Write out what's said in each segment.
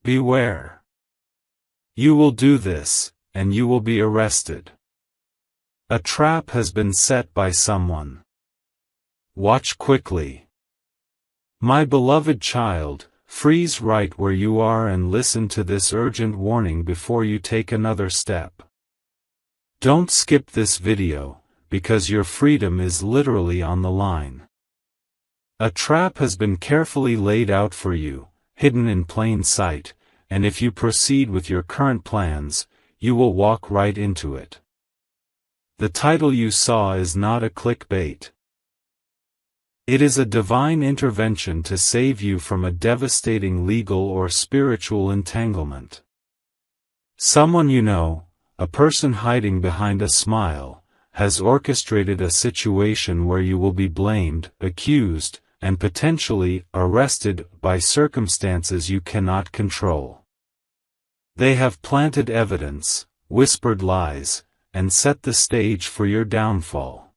Beware. You will do this, and you will be arrested. A trap has been set by someone. Watch quickly. My beloved child, freeze right where you are and listen to this urgent warning before you take another step. Don't skip this video, because your freedom is literally on the line. A trap has been carefully laid out for you, hidden in plain sight, and if you proceed with your current plans, you will walk right into it. The title you saw is not a clickbait. It is a divine intervention to save you from a devastating legal or spiritual entanglement. Someone you know, a person hiding behind a smile, has orchestrated a situation where you will be blamed, accused, and potentially arrested by circumstances you cannot control. They have planted evidence, whispered lies, and set the stage for your downfall.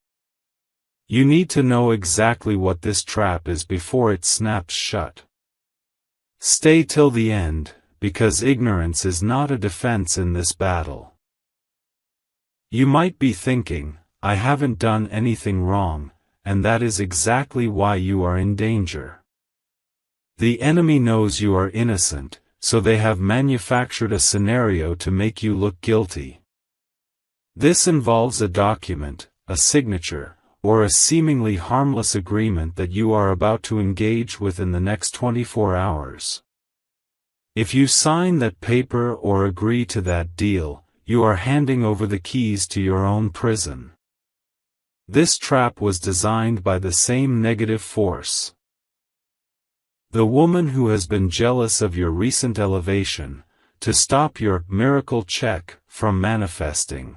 You need to know exactly what this trap is before it snaps shut. Stay till the end, because ignorance is not a defense in this battle. You might be thinking, I haven't done anything wrong, and that is exactly why you are in danger. The enemy knows you are innocent, so they have manufactured a scenario to make you look guilty. This involves a document, a signature, or a seemingly harmless agreement that you are about to engage with in the next 24 hours. If you sign that paper or agree to that deal, you are handing over the keys to your own prison. This trap was designed by the same negative force. The woman who has been jealous of your recent elevation, to stop your miracle check from manifesting.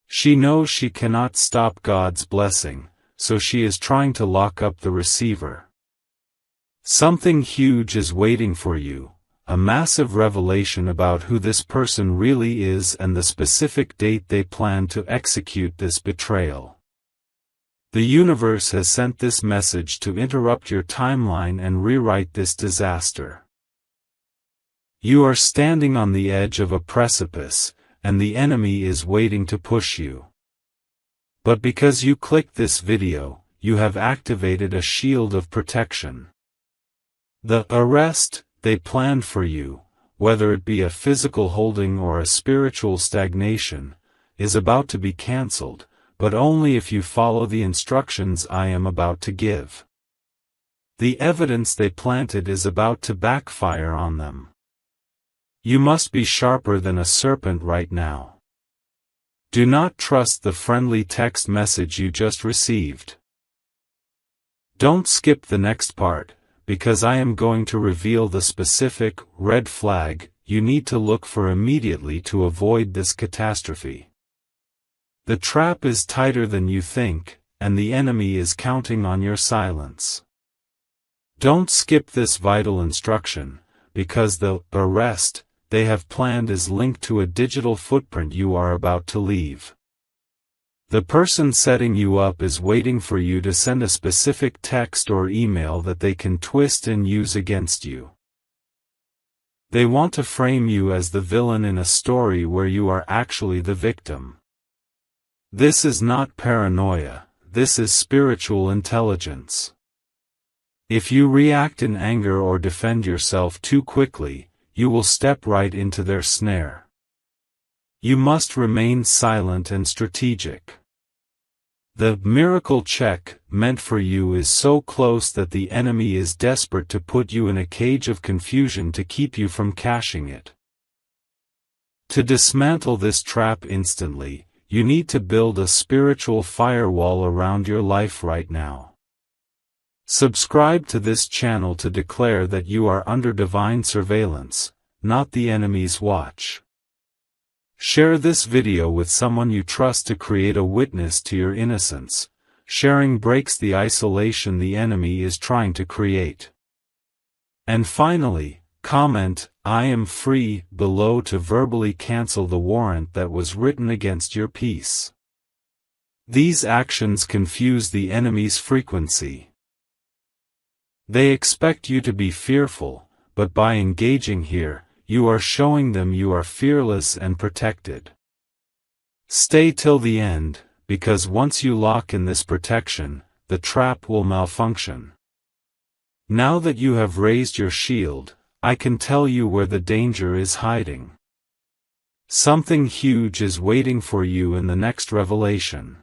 She knows she cannot stop God's blessing, so she is trying to lock up the receiver. Something huge is waiting for you, a massive revelation about who this person really is and the specific date they plan to execute this betrayal. The universe has sent this message to interrupt your timeline and rewrite this disaster. You are standing on the edge of a precipice, and the enemy is waiting to push you. But because you clicked this video, you have activated a shield of protection. The arrest they planned for you, whether it be a physical holding or a spiritual stagnation, is about to be cancelled, but only if you follow the instructions I am about to give. The evidence they planted is about to backfire on them. You must be sharper than a serpent right now. Do not trust the friendly text message you just received. Don't skip the next part, because I am going to reveal the specific red flag you need to look for immediately to avoid this catastrophe. The trap is tighter than you think, and the enemy is counting on your silence. Don't skip this vital instruction, because the arrest they have planned is linked to a digital footprint you are about to leave. The person setting you up is waiting for you to send a specific text or email that they can twist and use against you. They want to frame you as the villain in a story where you are actually the victim. This is not paranoia, this is spiritual intelligence. If you react in anger or defend yourself too quickly, you will step right into their snare. You must remain silent and strategic. The miracle check meant for you is so close that the enemy is desperate to put you in a cage of confusion to keep you from cashing it. To dismantle this trap instantly, you need to build a spiritual firewall around your life right now. Subscribe to this channel to declare that you are under divine surveillance, not the enemy's watch. Share this video with someone you trust to create a witness to your innocence. Sharing breaks the isolation the enemy is trying to create. And finally, comment, "I am free," below to verbally cancel the warrant that was written against your peace. These actions confuse the enemy's frequency. They expect you to be fearful, but by engaging here, you are showing them you are fearless and protected. Stay till the end, because once you lock in this protection, the trap will malfunction. Now that you have raised your shield, I can tell you where the danger is hiding. Something huge is waiting for you in the next revelation.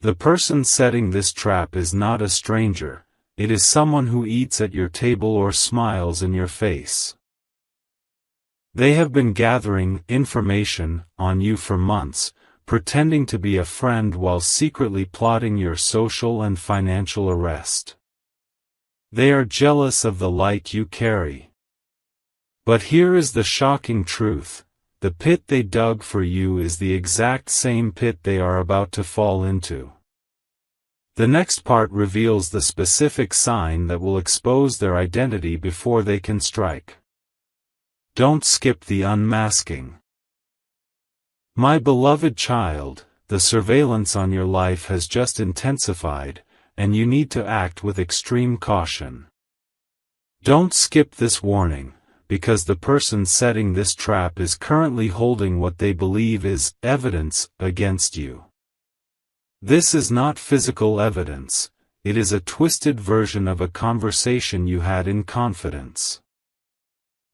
The person setting this trap is not a stranger, it is someone who eats at your table or smiles in your face. They have been gathering information on you for months, pretending to be a friend while secretly plotting your social and financial arrest. They are jealous of the light you carry. But here is the shocking truth: the pit they dug for you is the exact same pit they are about to fall into. The next part reveals the specific sign that will expose their identity before they can strike. Don't skip the unmasking. My beloved child, the surveillance on your life has just intensified, and you need to act with extreme caution. Don't skip this warning, because the person setting this trap is currently holding what they believe is evidence against you. This is not physical evidence, it is a twisted version of a conversation you had in confidence.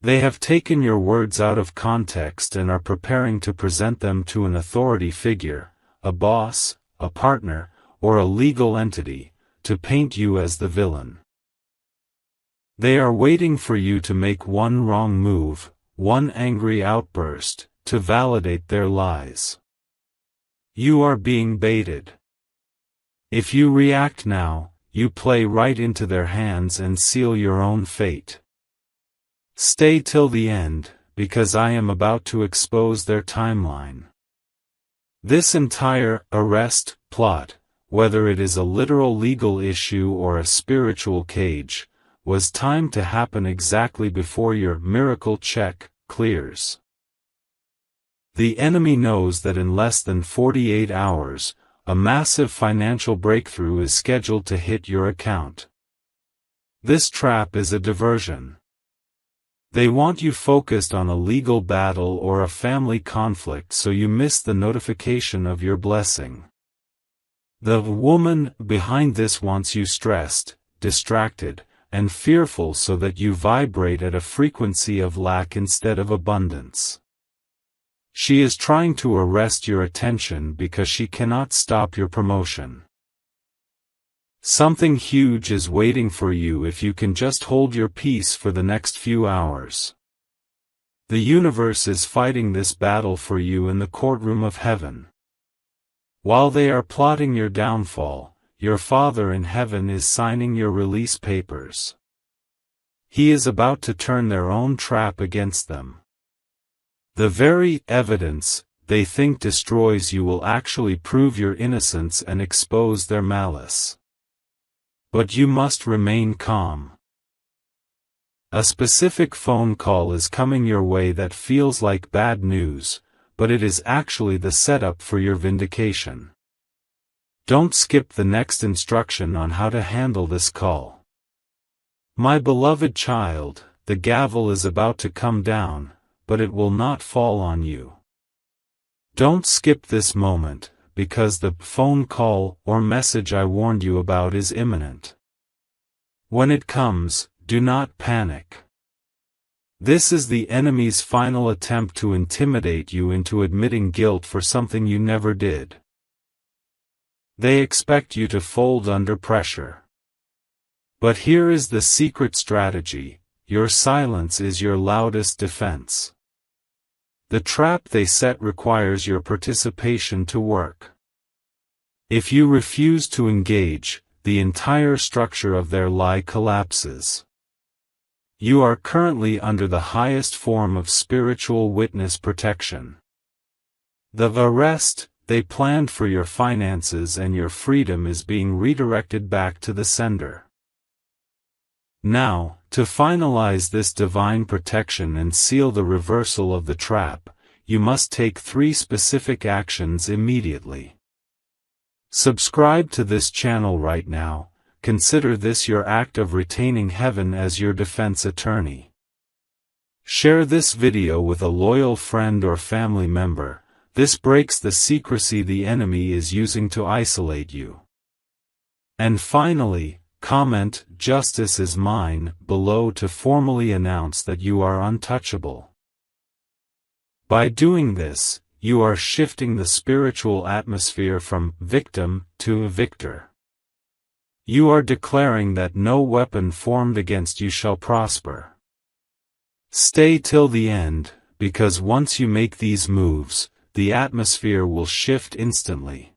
They have taken your words out of context and are preparing to present them to an authority figure, a boss, a partner, or a legal entity, to paint you as the villain. They are waiting for you to make one wrong move, one angry outburst, to validate their lies. You are being baited. If you react now, you play right into their hands and seal your own fate. Stay till the end, because I am about to expose their timeline. This entire arrest plot, whether it is a literal legal issue or a spiritual cage, was timed to happen exactly before your miracle check clears. The enemy knows that in less than 48 hours, a massive financial breakthrough is scheduled to hit your account. This trap is a diversion. They want you focused on a legal battle or a family conflict so you miss the notification of your blessing. The woman behind this wants you stressed, distracted, and fearful so that you vibrate at a frequency of lack instead of abundance. She is trying to arrest your attention because she cannot stop your promotion. Something huge is waiting for you if you can just hold your peace for the next few hours. The universe is fighting this battle for you in the courtroom of heaven. While they are plotting your downfall, your Father in heaven is signing your release papers. He is about to turn their own trap against them. The very evidence they think destroys you will actually prove your innocence and expose their malice. But you must remain calm. A specific phone call is coming your way that feels like bad news, but it is actually the setup for your vindication. Don't skip the next instruction on how to handle this call. My beloved child, the gavel is about to come down, but it will not fall on you. Don't skip this moment, because the phone call or message I warned you about is imminent. When it comes, do not panic. This is the enemy's final attempt to intimidate you into admitting guilt for something you never did. They expect you to fold under pressure. But here is the secret strategy: your silence is your loudest defense. The trap they set requires your participation to work. If you refuse to engage, the entire structure of their lie collapses. You are currently under the highest form of spiritual witness protection. The arrest they planned for your finances and your freedom is being redirected back to the sender. Now, to finalize this divine protection and seal the reversal of the trap, you must take 3 specific actions immediately. Subscribe to this channel right now, consider this your act of retaining heaven as your defense attorney. Share this video with a loyal friend or family member. This breaks the secrecy the enemy is using to isolate you. And finally, comment "Justice is mine" below to formally announce that you are untouchable. By doing this, you are shifting the spiritual atmosphere from victim to victor. You are declaring that no weapon formed against you shall prosper. Stay till the end, because once you make these moves, the atmosphere will shift instantly.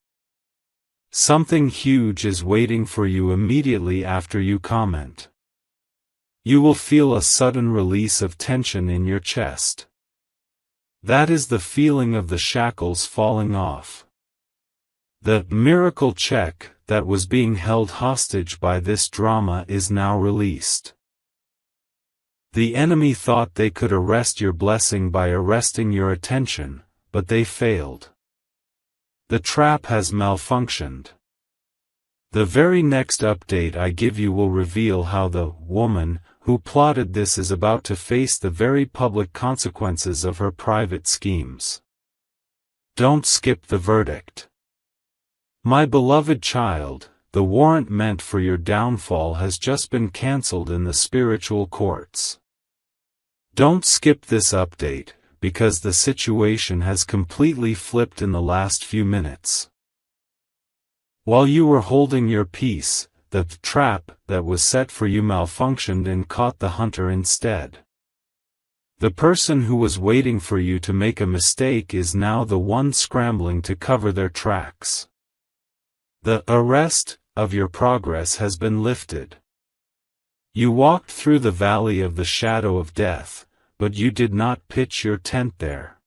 Something huge is waiting for you immediately after you comment. You will feel a sudden release of tension in your chest. That is the feeling of the shackles falling off. The miracle check that was being held hostage by this drama is now released. The enemy thought they could arrest your blessing by arresting your attention, but they failed. The trap has malfunctioned. The very next update I give you will reveal how the woman who plotted this is about to face the very public consequences of her private schemes. Don't skip the verdict. My beloved child, the warrant meant for your downfall has just been cancelled in the spiritual courts. Don't skip this update, because the situation has completely flipped in the last few minutes. While you were holding your peace, the trap that was set for you malfunctioned and caught the hunter instead. The person who was waiting for you to make a mistake is now the one scrambling to cover their tracks. The arrest of your progress has been lifted. You walked through the valley of the shadow of death, but you did not pitch your tent there.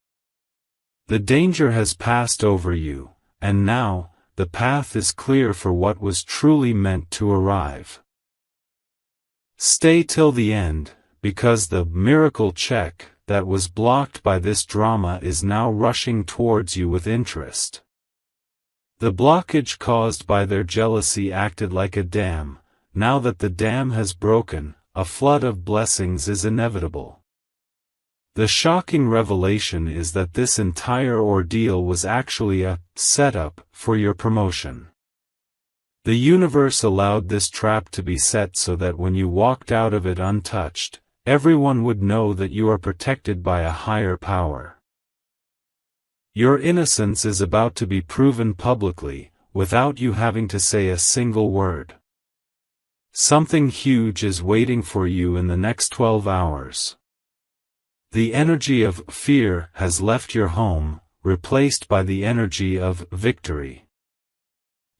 The danger has passed over you, and now, the path is clear for what was truly meant to arrive. Stay till the end, because the miracle check that was blocked by this drama is now rushing towards you with interest. The blockage caused by their jealousy acted like a dam. Now that the dam has broken, a flood of blessings is inevitable. The shocking revelation is that this entire ordeal was actually a setup for your promotion. The universe allowed this trap to be set so that when you walked out of it untouched, everyone would know that you are protected by a higher power. Your innocence is about to be proven publicly, without you having to say a single word. Something huge is waiting for you in the next 12 hours. The energy of fear has left your home, replaced by the energy of victory.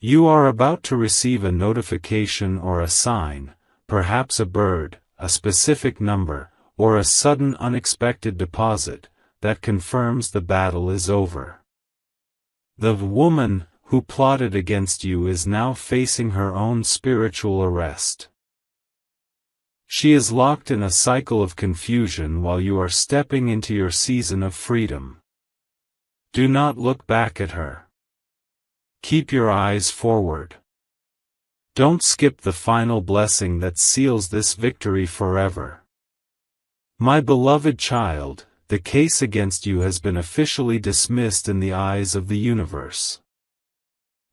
You are about to receive a notification or a sign, perhaps a bird, a specific number, or a sudden unexpected deposit, that confirms the battle is over. The woman who plotted against you is now facing her own spiritual arrest. She is locked in a cycle of confusion while you are stepping into your season of freedom. Do not look back at her. Keep your eyes forward. Don't skip the final blessing that seals this victory forever. My beloved child, the case against you has been officially dismissed in the eyes of the universe.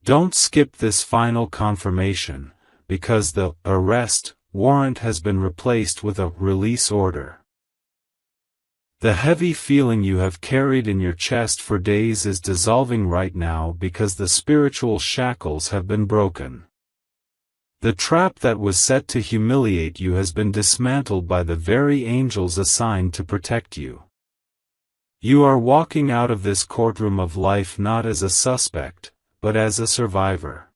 Don't skip this final confirmation, because the arrest warrant has been replaced with a release order. The heavy feeling you have carried in your chest for days is dissolving right now because the spiritual shackles have been broken. The trap that was set to humiliate you has been dismantled by the very angels assigned to protect you. You are walking out of this courtroom of life not as a suspect, but as a survivor.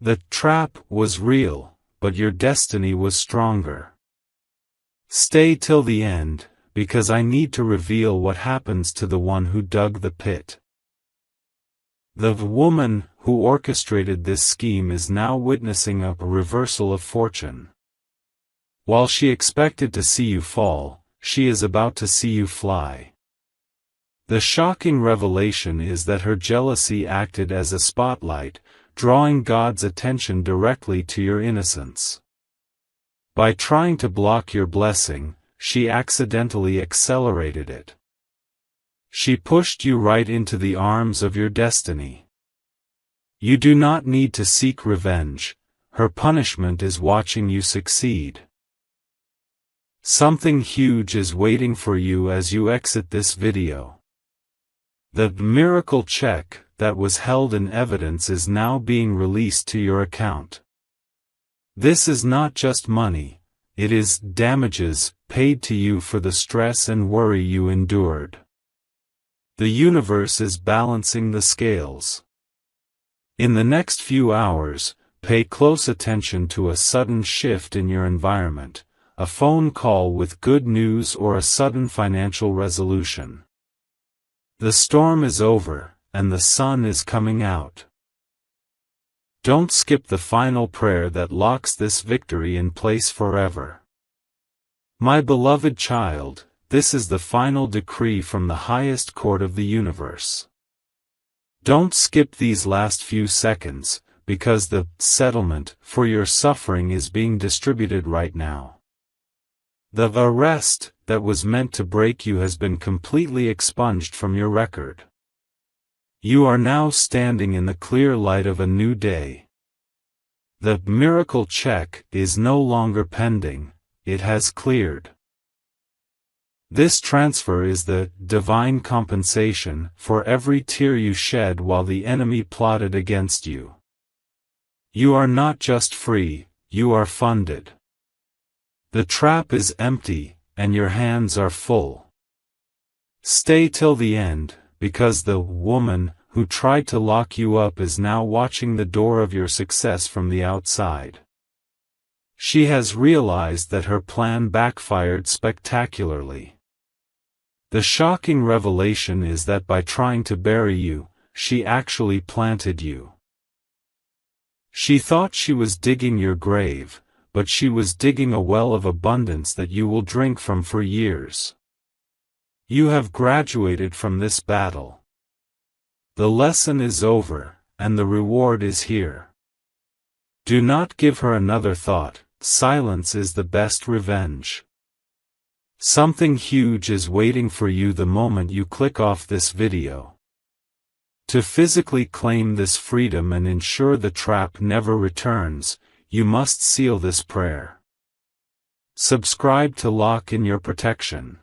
The trap was real, but your destiny was stronger. Stay till the end, because I need to reveal what happens to the one who dug the pit. The woman who orchestrated this scheme is now witnessing a reversal of fortune. While she expected to see you fall, she is about to see you fly. The shocking revelation is that her jealousy acted as a spotlight, drawing God's attention directly to your innocence. By trying to block your blessing, she accidentally accelerated it. She pushed you right into the arms of your destiny. You do not need to seek revenge. Her punishment is watching you succeed. Something huge is waiting for you as you exit this video. The miracle check that was held in evidence is now being released to your account. This is not just money, it is damages paid to you for the stress and worry you endured. The universe is balancing the scales. In the next few hours, pay close attention to a sudden shift in your environment, a phone call with good news or a sudden financial resolution. The storm is over, and the sun is coming out. Don't skip the final prayer that locks this victory in place forever. My beloved child, this is the final decree from the highest court of the universe. Don't skip these last few seconds, because the settlement for your suffering is being distributed right now. The arrest that was meant to break you has been completely expunged from your record. You are now standing in the clear light of a new day. The miracle check is no longer pending, it has cleared. This transfer is the divine compensation for every tear you shed while the enemy plotted against you. You are not just free, you are funded. The trap is empty, and your hands are full. Stay till the end, because the woman who tried to lock you up is now watching the door of your success from the outside. She has realized that her plan backfired spectacularly. The shocking revelation is that by trying to bury you, she actually planted you. She thought she was digging your grave, but she was digging a well of abundance that you will drink from for years. You have graduated from this battle. The lesson is over, and the reward is here. Do not give her another thought, silence is the best revenge. Something huge is waiting for you the moment you click off this video. To physically claim this freedom and ensure the trap never returns, you must seal this prayer. Subscribe to lock in your protection.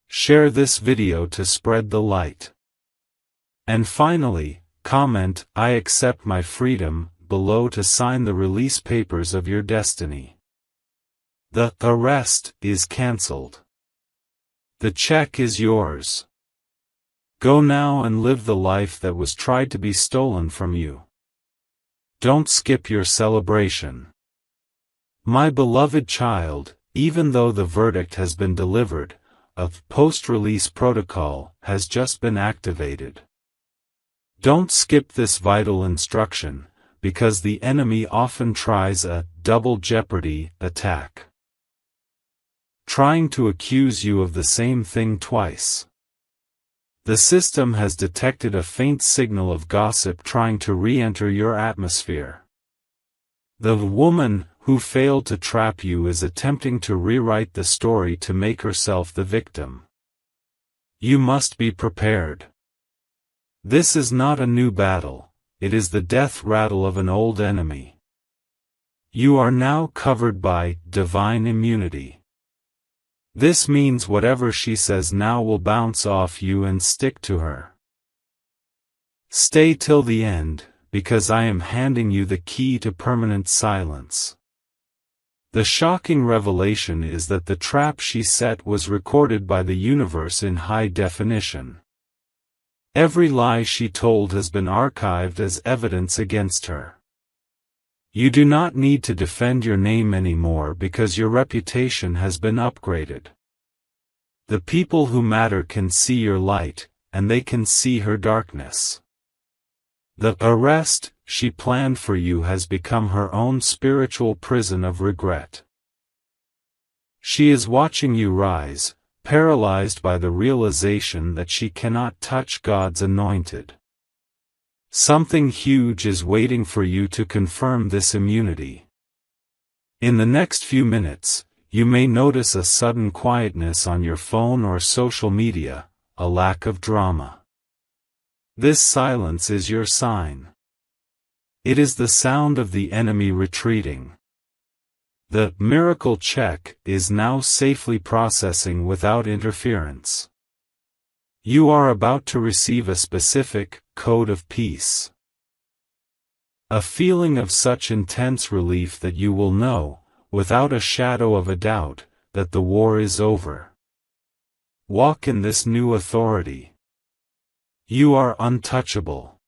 Share this video to spread the light. And finally, comment, "I accept my freedom," below to sign the release papers of your destiny. The arrest is cancelled. The check is yours. Go now and live the life that was tried to be stolen from you. Don't skip your celebration. My beloved child, even though the verdict has been delivered, a post-release protocol has just been activated. Don't skip this vital instruction, because the enemy often tries a double jeopardy attack, trying to accuse you of the same thing twice. The system has detected a faint signal of gossip trying to re-enter your atmosphere. The woman who failed to trap you is attempting to rewrite the story to make herself the victim. You must be prepared. This is not a new battle, it is the death rattle of an old enemy. You are now covered by divine immunity. This means whatever she says now will bounce off you and stick to her. Stay till the end, because I am handing you the key to permanent silence. The shocking revelation is that the trap she set was recorded by the universe in high definition. Every lie she told has been archived as evidence against her. You do not need to defend your name anymore because your reputation has been upgraded. The people who matter can see your light, and they can see her darkness. The arrest she planned for you has become her own spiritual prison of regret. She is watching you rise, paralyzed by the realization that she cannot touch God's anointed. Something huge is waiting for you to confirm this immunity. In the next few minutes, you may notice a sudden quietness on your phone or social media, a lack of drama. This silence is your sign. It is the sound of the enemy retreating. The miracle check is now safely processing without interference. You are about to receive a specific code of peace. A feeling of such intense relief that you will know, without a shadow of a doubt, that the war is over. Walk in this new authority. You are untouchable.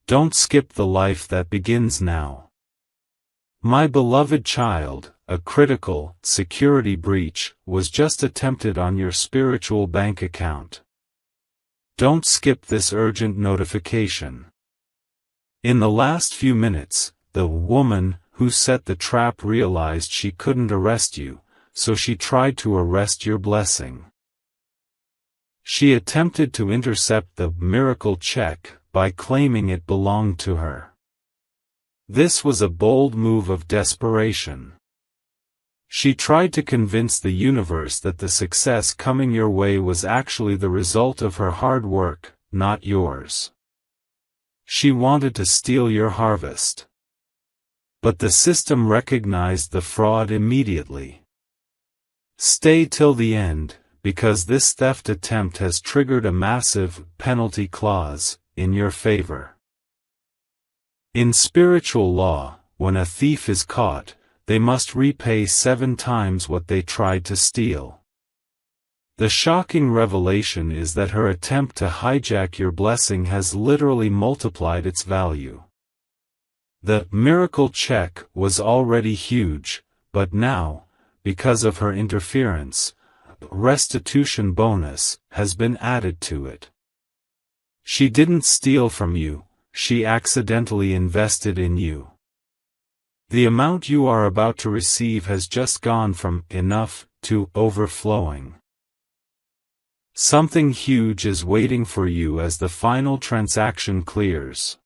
Don't skip the life that begins now. My beloved child, a critical security breach was just attempted on your spiritual bank account. Don't skip this urgent notification. In the last few minutes, the woman who set the trap realized she couldn't arrest you, so she tried to arrest your blessing. She attempted to intercept the miracle check by claiming it belonged to her. This was a bold move of desperation. She tried to convince the universe that the success coming your way was actually the result of her hard work, not yours. She wanted to steal your harvest. But the system recognized the fraud immediately. Stay till the end, because this theft attempt has triggered a massive penalty clause in your favor. In spiritual law, when a thief is caught, they must repay 7 times what they tried to steal. The shocking revelation is that her attempt to hijack your blessing has literally multiplied its value. The miracle check was already huge, but now, because of her interference, a restitution bonus has been added to it. She didn't steal from you, she accidentally invested in you. The amount you are about to receive has just gone from enough to overflowing. Something huge is waiting for you as the final transaction clears.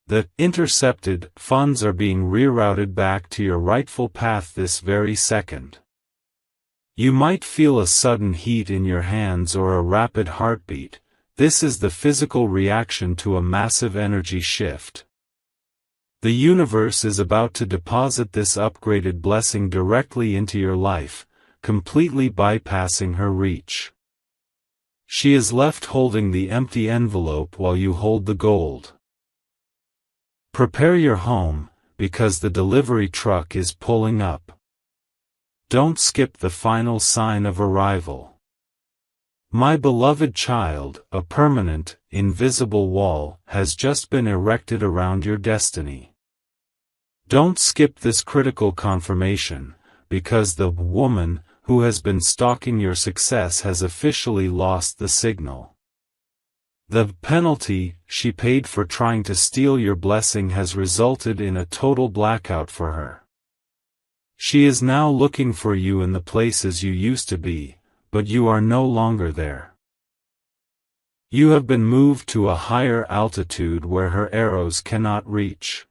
The intercepted funds are being rerouted back to your rightful path this very second. You might feel a sudden heat in your hands or a rapid heartbeat. This is the physical reaction to a massive energy shift. The universe is about to deposit this upgraded blessing directly into your life, completely bypassing her reach. She is left holding the empty envelope while you hold the gold. Prepare your home, because the delivery truck is pulling up. Don't skip the final sign of arrival. My beloved child, a permanent, invisible wall has just been erected around your destiny. Don't skip this critical confirmation, because the woman who has been stalking your success has officially lost the signal. The penalty she paid for trying to steal your blessing has resulted in a total blackout for her. She is now looking for you in the places you used to be, but you are no longer there. You have been moved to a higher altitude where her arrows cannot reach.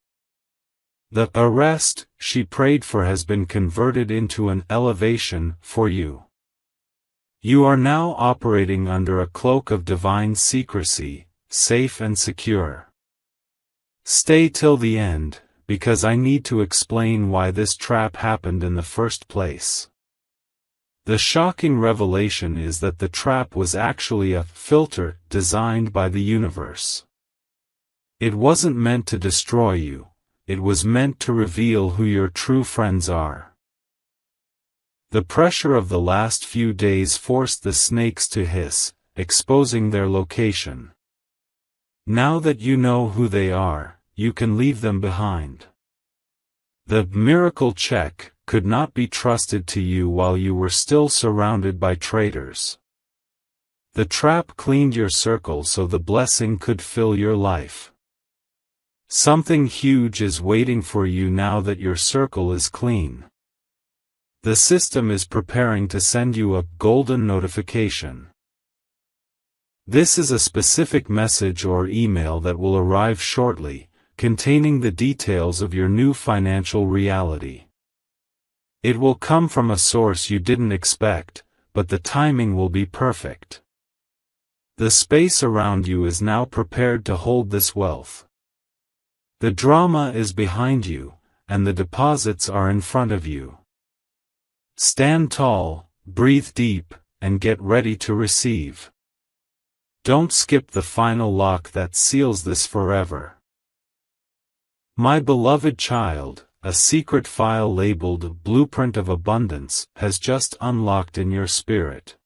The arrest she prayed for has been converted into an elevation for you. You are now operating under a cloak of divine secrecy, safe and secure. Stay till the end, because I need to explain why this trap happened in the first place. The shocking revelation is that the trap was actually a filter designed by the universe. It wasn't meant to destroy you. It was meant to reveal who your true friends are. The pressure of the last few days forced the snakes to hiss, exposing their location. Now that you know who they are, you can leave them behind. The miracle check could not be trusted to you while you were still surrounded by traitors. The trap cleaned your circle so the blessing could fill your life. Something huge is waiting for you now that your circle is clean. The system is preparing to send you a golden notification. This is a specific message or email that will arrive shortly, containing the details of your new financial reality. It will come from a source you didn't expect, but the timing will be perfect. The space around you is now prepared to hold this wealth. The drama is behind you, and the deposits are in front of you. Stand tall, breathe deep, and get ready to receive. Don't skip the final lock that seals this forever. My beloved child, a secret file labeled Blueprint of Abundance has just unlocked in your spirit.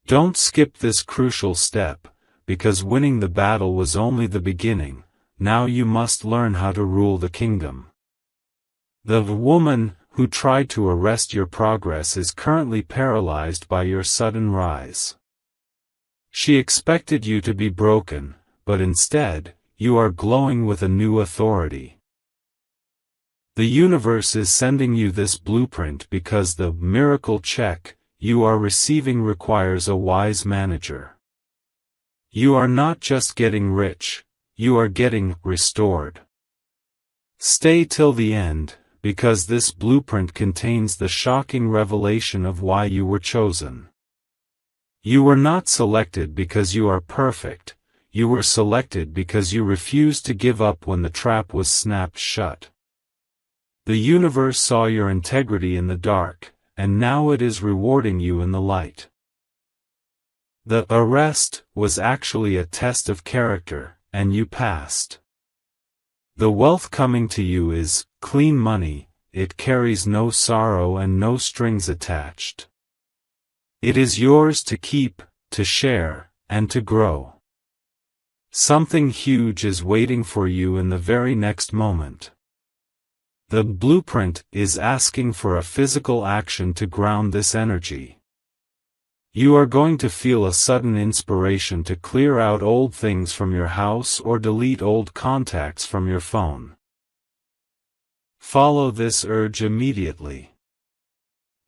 Don't skip this crucial step, because winning the battle was only the beginning. Now you must learn how to rule the kingdom. The woman who tried to arrest your progress is currently paralyzed by your sudden rise. She expected you to be broken, but instead, you are glowing with a new authority. The universe is sending you this blueprint because the miracle check you are receiving requires a wise manager. You are not just getting rich, you are getting restored. Stay till the end, because this blueprint contains the shocking revelation of why you were chosen. You were not selected because you are perfect, you were selected because you refused to give up when the trap was snapped shut. The universe saw your integrity in the dark, and now it is rewarding you in the light. The arrest was actually a test of character, and you passed. The wealth coming to you is clean money, it carries no sorrow and no strings attached. It is yours to keep, to share, and to grow. Something huge is waiting for you in the very next moment. The blueprint is asking for a physical action to ground this energy. You are going to feel a sudden inspiration to clear out old things from your house or delete old contacts from your phone. Follow this urge immediately.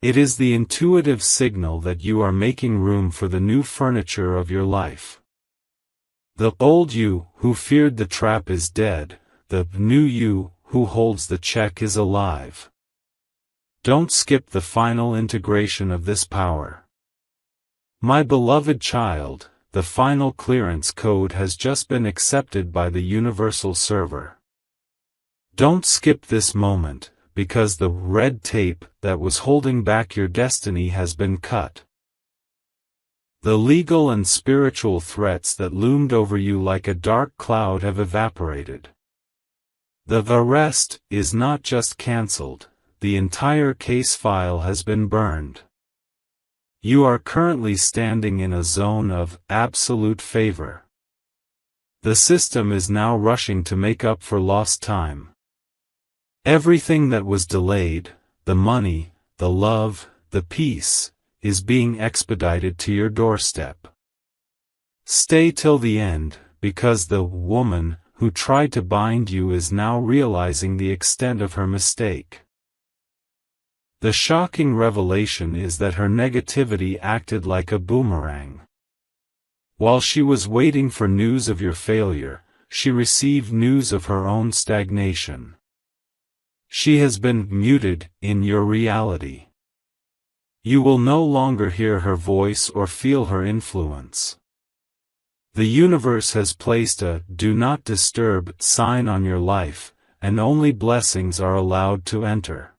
It is the intuitive signal that you are making room for the new furniture of your life. The old you who feared the trap is dead, the new you who holds the check is alive. Don't skip the final integration of this power. My beloved child, the final clearance code has just been accepted by the universal server. Don't skip this moment, because the red tape that was holding back your destiny has been cut. The legal and spiritual threats that loomed over you like a dark cloud have evaporated. The arrest is not just cancelled, the entire case file has been burned. You are currently standing in a zone of absolute favor. The system is now rushing to make up for lost time. Everything that was delayed, the money, the love, the peace, is being expedited to your doorstep. Stay till the end, because the woman who tried to bind you is now realizing the extent of her mistake. The shocking revelation is that her negativity acted like a boomerang. While she was waiting for news of your failure, she received news of her own stagnation. She has been muted in your reality. You will no longer hear her voice or feel her influence. The universe has placed a "Do Not Disturb" sign on your life, and only blessings are allowed to enter.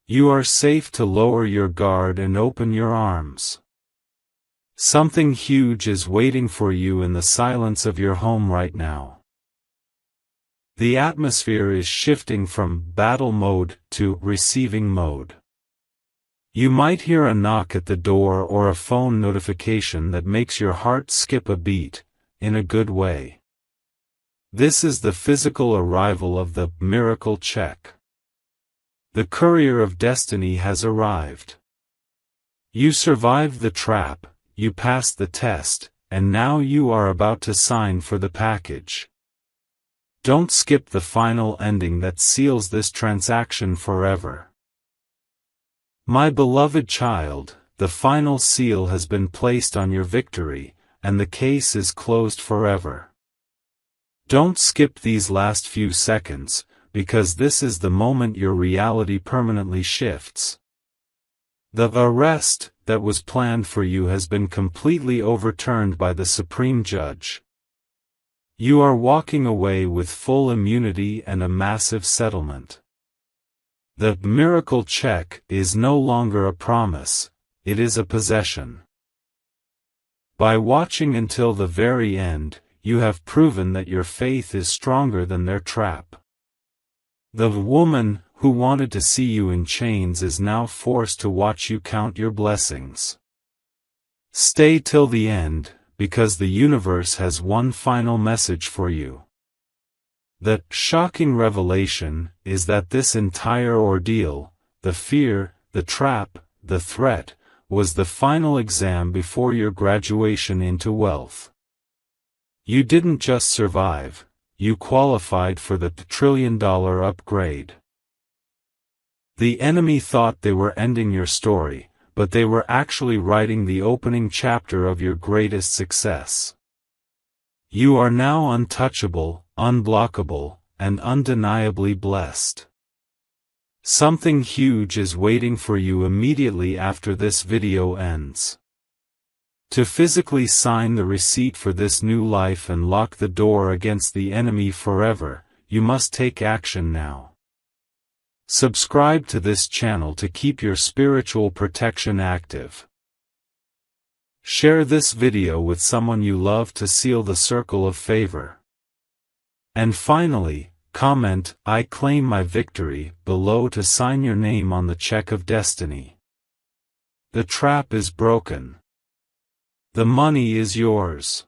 You are safe to lower your guard and open your arms. Something huge is waiting for you in the silence of your home right now. The atmosphere is shifting from battle mode to receiving mode. You might hear a knock at the door or a phone notification that makes your heart skip a beat, in a good way. This is the physical arrival of the miracle check. The courier of destiny has arrived. You survived the trap, you passed the test, and now you are about to sign for the package. Don't skip the final ending that seals this transaction forever. My beloved child, the final seal has been placed on your victory, and the case is closed forever. Don't skip these last few seconds, because this is the moment your reality permanently shifts. The arrest that was planned for you has been completely overturned by the Supreme Judge. You are walking away with full immunity and a massive settlement. The miracle check is no longer a promise, it is a possession. By watching until the very end, you have proven that your faith is stronger than their trap. The woman who wanted to see you in chains is now forced to watch you count your blessings. Stay till the end, because the universe has one final message for you. The shocking revelation is that this entire ordeal, the fear, the trap, the threat, was the final exam before your graduation into wealth. You didn't just survive, you qualified for the $1 trillion upgrade. The enemy thought they were ending your story, but they were actually writing the opening chapter of your greatest success. You are now untouchable, unblockable, and undeniably blessed. Something huge is waiting for you immediately after this video ends. To physically sign the receipt for this new life and lock the door against the enemy forever, you must take action now. Subscribe to this channel to keep your spiritual protection active. Share this video with someone you love to seal the circle of favor. And finally, comment, "I claim my victory," below to sign your name on the check of destiny. The trap is broken. The money is yours.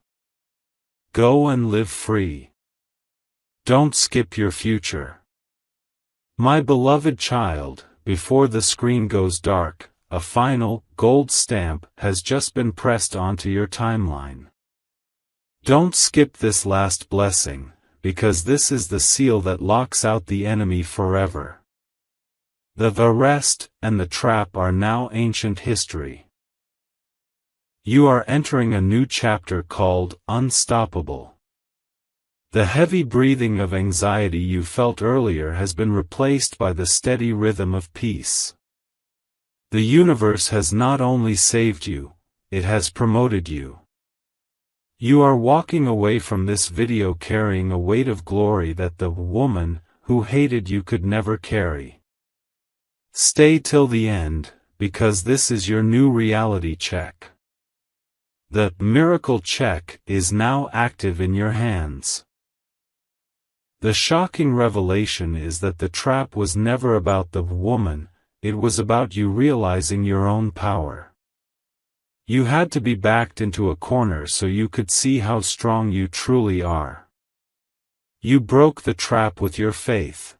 Go and live free. Don't skip your future. My beloved child, before the screen goes dark, a final, gold stamp has just been pressed onto your timeline. Don't skip this last blessing, because this is the seal that locks out the enemy forever. The arrest and the trap are now ancient history. You are entering a new chapter called Unstoppable. The heavy breathing of anxiety you felt earlier has been replaced by the steady rhythm of peace. The universe has not only saved you, it has promoted you. You are walking away from this video carrying a weight of glory that the woman who hated you could never carry. Stay till the end, because this is your new reality check. The miracle check is now active in your hands. The shocking revelation is that the trap was never about the woman, it was about you realizing your own power. You had to be backed into a corner so you could see how strong you truly are. You broke the trap with your faith.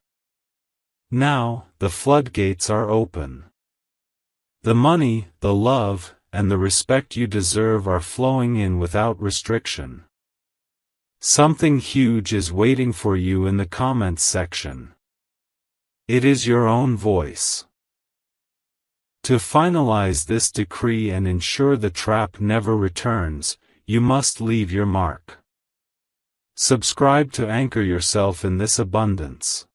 Now, the floodgates are open. The money, the love, and the respect you deserve are flowing in without restriction. Something huge is waiting for you in the comments section. It is your own voice. To finalize this decree and ensure the trap never returns, you must leave your mark. Subscribe to anchor yourself in this abundance.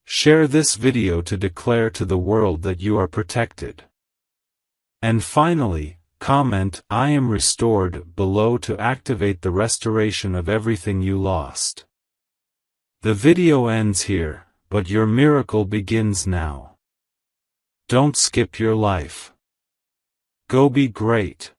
Share this video to declare to the world that you are protected. And finally, comment, "I am restored," below to activate the restoration of everything you lost. The video ends here, but your miracle begins now. Don't skip your life. Go be great.